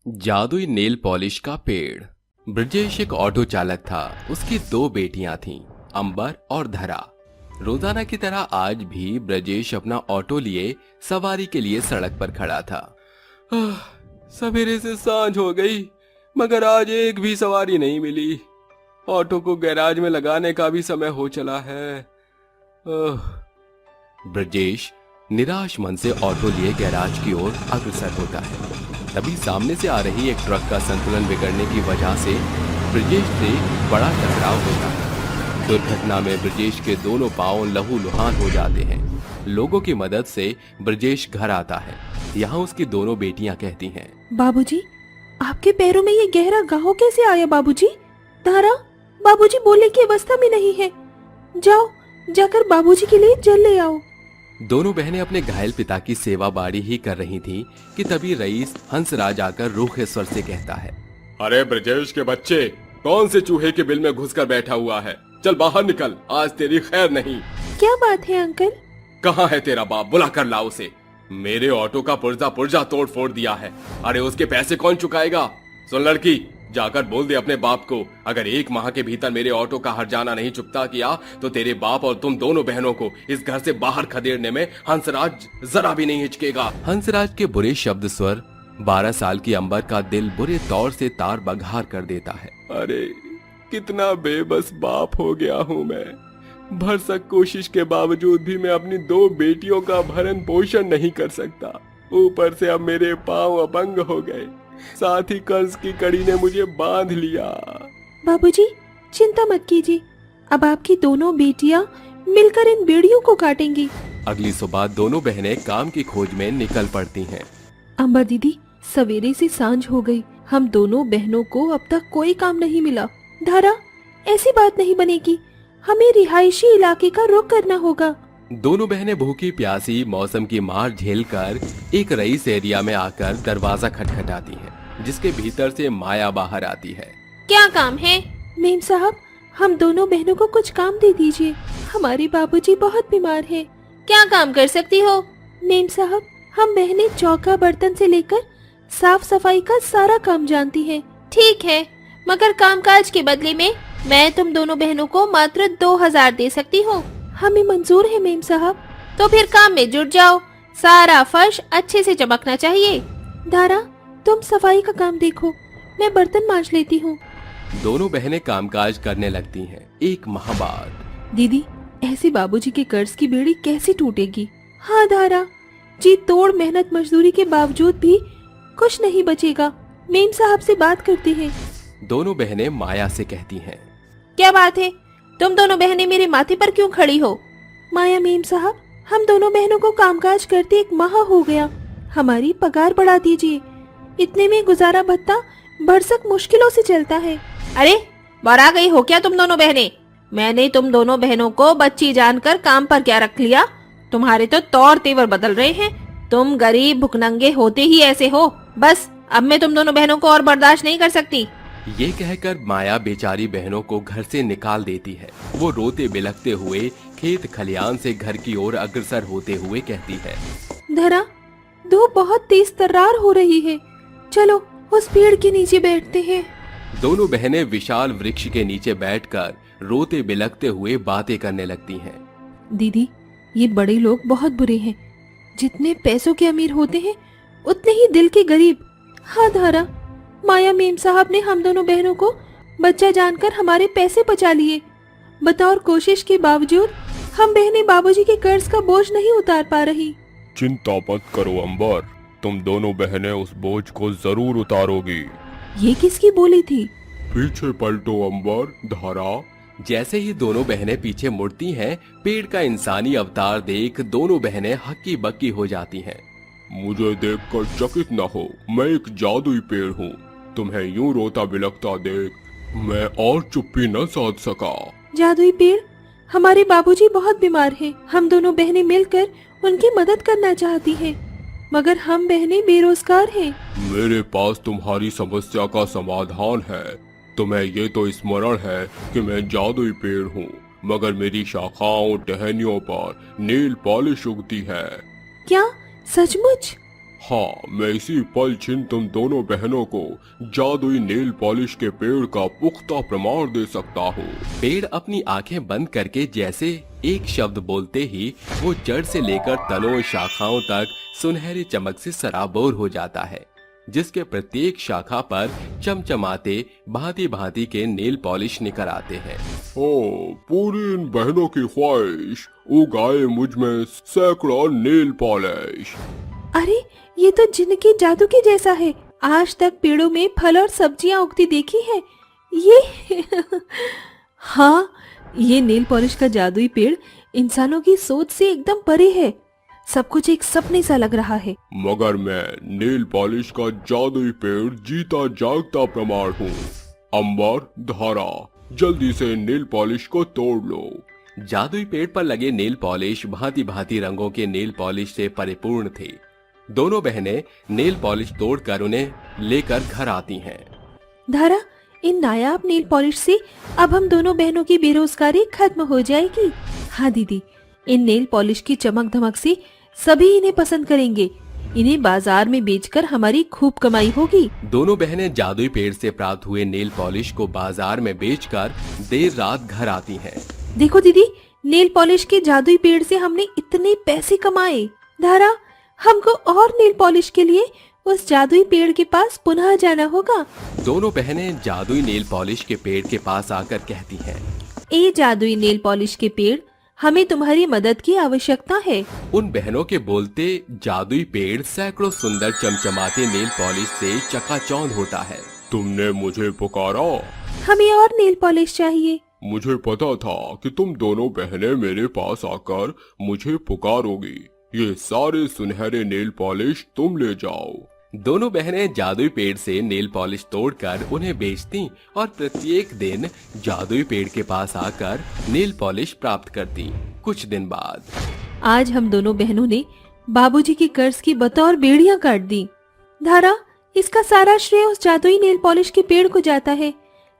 जादुई nail polish का पेड़। ब्रजेश एक ऑटो चालक था। उसकी दो बेटियां थीं, अंबर और धरा। रोजाना की तरह आज भी ब्रजेश अपना ऑटो लिए सवारी के लिए सड़क पर खड़ा था। सवेरे से सांझ हो गई, मगर आज एक भी सवारी नहीं मिली। ऑटो को गैराज में लगाने का भी समय हो चला है। ब्रजेश निराश मन से ऑटो लिए गैराज की ओर अग्रसर होता है। तभी सामने से आ रही एक ट्रक का संतुलन बिगड़ने की वजह से ब्रजेश से बड़ा टकराव होता है। दुर्घटना में ब्रजेश के दोनों पांव लहूलुहान हो जाते हैं। लोगों की मदद से ब्रजेश घर आता है। यहाँ उसकी दोनों बेटियां कहती हैं, बाबूजी, आपके पैरों में ये गहरा घाव कैसे आया बाबूजी? धारा, बाबूजी बोलने की अवस्था में नहीं है। जाओ, जाकर बाबूजी के लिए जल ले आओ। दोनों बहनें अपने घायल पिता की सेवा बाड़ी ही कर रही थीं कि तभी रईस हंसराज आकर रूखे स्वर से कहता है, अरे ब्रजेश के बच्चे, कौन से चूहे के बिल में घुसकर बैठा हुआ है? चल बाहर निकल, आज तेरी खैर नहीं। क्या बात है अंकल? कहाँ है तेरा बाप? बुला कर लाओ उसे। मेरे ऑटो का पुर्जा पुर्जा तोड़ फोड़ दिया है। अरे उसके पैसे कौन चुकाएगा? सुन लड़की, जाकर बोल दे अपने बाप को, अगर एक माह के भीतर मेरे ऑटो का हर्जाना नहीं चुकता किया तो तेरे बाप और तुम दोनों बहनों को इस घर से बाहर खदेड़ने में हंसराज जरा भी नहीं हिचकेगा। हंसराज के बुरे शब्द स्वर 12 साल की अंबर का दिल बुरे तौर से तार बघार कर देता है। अरे कितना बेबस बाप हो गया हूँ मैं। भरसक कोशिश के बावजूद भी मैं अपनी दो बेटियों का भरण पोषण नहीं कर सकता। ऊपर से अब मेरे पांव अपंग हो गए, साथ ही कर्ज की कड़ी ने मुझे बांध लिया। बाबूजी, चिंता मत कीजिए, अब आपकी दोनों बेटियां मिलकर इन बेड़ियों को काटेंगी। अगली सुबह दोनों बहनें काम की खोज में निकल पड़ती हैं। अंबर दीदी, सवेरे से सांझ हो गई, हम दोनों बहनों को अब तक कोई काम नहीं मिला। धारा, ऐसी बात नहीं बनेगी, हमें रिहायशी इलाके का रुख करना होगा। दोनों बहनें भूखी प्यासी मौसम की मार झेलकर एक रईस एरिया में आकर दरवाजा खटखटाती हैं, जिसके भीतर से माया बाहर आती है। क्या काम है? मेम साहब, हम दोनों बहनों को कुछ काम दे दीजिए, हमारे बाबूजी बहुत बीमार हैं। क्या काम कर सकती हो? मेम साहब, हम बहनें चौका बर्तन से लेकर साफ सफाई का सारा काम जानती हैं। ठीक है, मगर कामकाज के बदले में मैं तुम दोनों बहनों को मात्र 2000 दे सकती हूँ। हमें मंजूर है मेम साहब। तो फिर काम में जुट जाओ, सारा फर्श अच्छे से चमकना चाहिए। धारा, तुम सफाई का काम देखो, मैं बर्तन मांज लेती हूँ। दोनों बहनें कामकाज करने लगती हैं। एक माह बाद, दीदी, ऐसे बाबूजी के कर्ज की बेड़ी कैसे टूटेगी? हाँ धारा जी, तोड़ मेहनत मजदूरी के बावजूद भी कुछ नहीं बचेगा। मेम साहब से बात करते हैं। दोनों बहनें माया से कहती हैं, क्या बात है? तुम दोनों बहनें मेरे माथे पर क्यों खड़ी हो? माया मेम साहब, हम दोनों बहनों को कामकाज करते 1 माह हो गया, हमारी पगार बढ़ा दीजिए। इतने में गुजारा भत्ता भरसक मुश्किलों से चलता है। अरे बरा गई हो क्या तुम दोनों बहनें? मैंने तुम दोनों बहनों को बच्ची जानकर काम पर क्या रख लिया? तुम्हारे तो तौर तेवर बदल रहे हैं। तुम गरीब भुखनंगे होते ही ऐसे हो। बस अब मैं तुम दोनों बहनों को और बर्दाश्त नहीं कर सकती। ये कहकर माया बेचारी बहनों को घर से निकाल देती है। वो रोते बिलखते हुए खेत खलियान से घर की ओर अग्रसर होते हुए कहती है, धरा, धूप बहुत तेज तर्रार हो रही है, चलो उस पेड़ के नीचे बैठते हैं। दोनों बहनें विशाल वृक्ष के नीचे बैठकर रोते बिलखते हुए बातें करने लगती हैं। दीदी, ये बड़े लोग बहुत बुरे हैं, जितने पैसों के अमीर होते हैं उतने ही दिल के गरीब। हाँ धारा, माया मेम साहब ने हम दोनों बहनों को बच्चा जानकर हमारे पैसे बचा लिए। बतौर कोशिश के बावजूद हम बहनें बाबूजी के कर्ज का बोझ नहीं उतार पा रही। चिंता मत करो अंबर, तुम दोनों बहनें उस बोझ को जरूर उतारोगी। ये किसकी बोली थी? पीछे पलटो अंबर, धारा। जैसे ही दोनों बहनें पीछे मुड़ती हैं, पेड़ का इंसानी अवतार देख दोनों बहनें हक्की बक्की हो जाती हैं। मुझे देखकर चकित न हो, मैं एक जादुई पेड़ हूँ। तुम्हें यूं रोता बिलखता देख मैं और चुप्पी न साध सका। जादुई पेड़, हमारे बाबूजी बहुत बीमार हैं। हम दोनों बहनें मिलकर उनकी मदद करना चाहती हैं, मगर हम बहनें बेरोजगार हैं। मेरे पास तुम्हारी समस्या का समाधान है। तुम्हें ये तो स्मरण है कि मैं जादुई पेड़ हूँ, मगर मेरी शाखाओं टहनियों पर नील पॉलिश उगती है। क्या सचमुच? हाँ, मैं इसी पल छिन तुम दोनों बहनों को जादुई नेल पॉलिश के पेड़ का पुख्ता प्रमाण दे सकता हूँ। पेड़ अपनी आंखें बंद करके जैसे एक शब्द बोलते ही वो जड़ से लेकर तनों शाखाओं तक सुनहरी चमक से सराबोर हो जाता है, जिसके प्रत्येक शाखा पर चमचमाते भांति भांति के नेल पॉलिश निकल आते हैं। ओ, पूरी इन बहनों की ख्वाहिश उगाए मुझ में सैकड़ों नेल पॉलिश। अरे ये तो जिनकी जादू के जैसा है। आज तक पेड़ों में फल और सब्जियां उगती देखी है ये हाँ, ये नेल पॉलिश का जादुई पेड़ इंसानों की सोच से एकदम परे है। सब कुछ एक सपने सा लग रहा है। मगर मैं नेल पॉलिश का जादुई पेड़ जीता जागता प्रमाण हूँ। अंबर, धारा, जल्दी से नेल पॉलिश को तोड़ लो। जादुई पेड़ पर लगे नेल पॉलिश भांति भांति रंगों के नेल पॉलिश से परिपूर्ण थे। दोनों बहनें नेल पॉलिश तोड़कर उन्हें लेकर घर आती हैं। धारा, इन नायाब नेल पॉलिश से अब हम दोनों बहनों की बेरोजगारी खत्म हो जाएगी। हाँ दीदी, इन नेल पॉलिश की चमक धमक से सभी इन्हें पसंद करेंगे। इन्हें बाजार में बेचकर हमारी खूब कमाई होगी। दोनों बहनें जादुई पेड़ से प्राप्त हुए नेल पॉलिश को बाजार में बेचकर देर रात घर आती हैं। देखो दीदी, नेल पॉलिश के जादुई पेड़ से हमने इतने पैसे कमाए। धारा, हमको और नेल पॉलिश के लिए उस जादुई पेड़ के पास पुनः जाना होगा। दोनों बहनें जादुई नेल पॉलिश के पेड़ के पास आकर कहती हैं, ए जादुई नेल पॉलिश के पेड़, हमें तुम्हारी मदद की आवश्यकता है। उन बहनों के बोलते जादुई पेड़ सैकड़ों सुंदर चमचमाते नेल पॉलिश से चकाचौंध होता है। तुमने मुझे पुकारा? हमें और नेल पॉलिश चाहिए। मुझे पता था कि तुम दोनों बहनें मेरे पास आकर मुझे पुकारोगी। ये सारे सुनहरे नेल पॉलिश तुम ले जाओ। दोनों बहनें जादुई पेड़ से नेल पॉलिश तोड़कर उन्हें बेचती और प्रत्येक दिन जादुई पेड़ के पास आकर नेल पॉलिश प्राप्त करती। कुछ दिन बाद आज हम दोनों बहनों ने बाबूजी की कर्ज की बतौर बेड़ियां काट दी। धारा, इसका सारा श्रेय उस जादुई नेल पॉलिश के पेड़ को जाता है,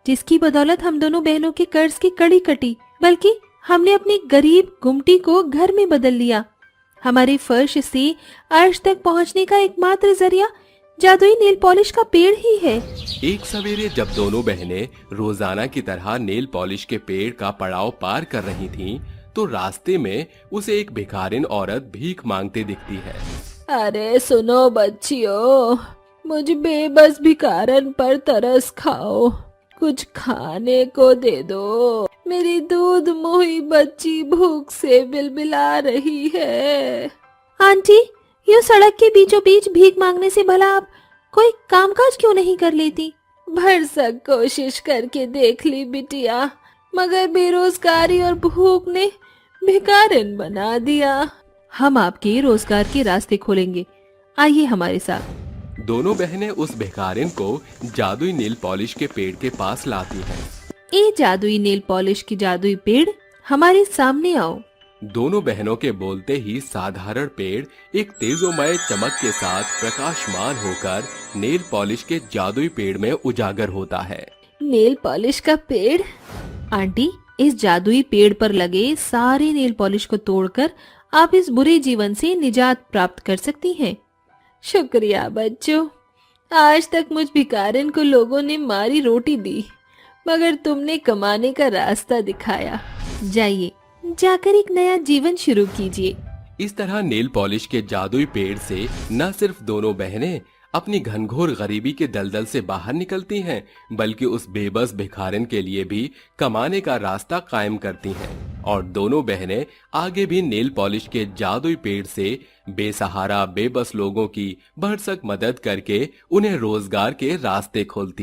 जिसकी बदौलत हम दोनों बहनों के कर्ज की कड़ी कटी, बल्कि हमने अपनी गरीब गुमटी को घर में बदल लिया। हमारे फर्श से अर्श तक पहुंचने का एकमात्र जरिया जादुई नेल पॉलिश का पेड़ ही है। एक सवेरे जब दोनों बहनें रोजाना की तरह नेल पॉलिश के पेड़ का पड़ाव पार कर रही थीं, तो रास्ते में उसे एक भिखारिन औरत भीख मांगते दिखती है। अरे सुनो बच्चियों, मुझ बेबस भिखारन पर तरस खाओ, कुछ खाने को दे दो। मेरी दूध मुही बच्ची भूख से बिलबिला रही है। आंटी, यूं सड़क के बीचों बीच भीख मांगने से भला आप कोई कामकाज क्यों नहीं कर लेती? भरसक कोशिश करके देख ली बिटिया, मगर बेरोजगारी और भूख ने भिखारिन बना दिया। हम आपके रोजगार के रास्ते खोलेंगे, आइए हमारे साथ। दोनों बहनें उस भिखारिन को जादुई नेल पॉलिश के पेड़ के पास लाती हैं। ए जादुई नेल पॉलिश की जादुई पेड़, हमारे सामने आओ। दोनों बहनों के बोलते ही साधारण पेड़ एक तेजोमय चमक के साथ प्रकाशमान होकर नेल पॉलिश के जादुई पेड़ में उजागर होता है। नेल पॉलिश का पेड़? आंटी, इस जादुई पेड़ पर लगे सारे नेल पॉलिश को तोड़कर आप इस बुरे जीवन से निजात प्राप्त कर सकती हैं। शुक्रिया बच्चों, आज तक मुझ भिखारिन को लोगों ने मारी रोटी दी, मगर तुमने कमाने का रास्ता दिखाया। जाइए, जाकर एक नया जीवन शुरू कीजिए। इस तरह नेल पॉलिश के जादुई पेड़ से न सिर्फ दोनों बहनें अपनी घनघोर गरीबी के दलदल से बाहर निकलती हैं, बल्कि उस बेबस भिखारिन के लिए भी कमाने का रास्ता कायम करती हैं। और दोनों बहनें आगे भी नेल पॉलिश के जादुई पेड़ से बेसहारा बेबस लोगों की भरसक मदद करके उन्हें रोजगार के रास्ते खोलती हैं।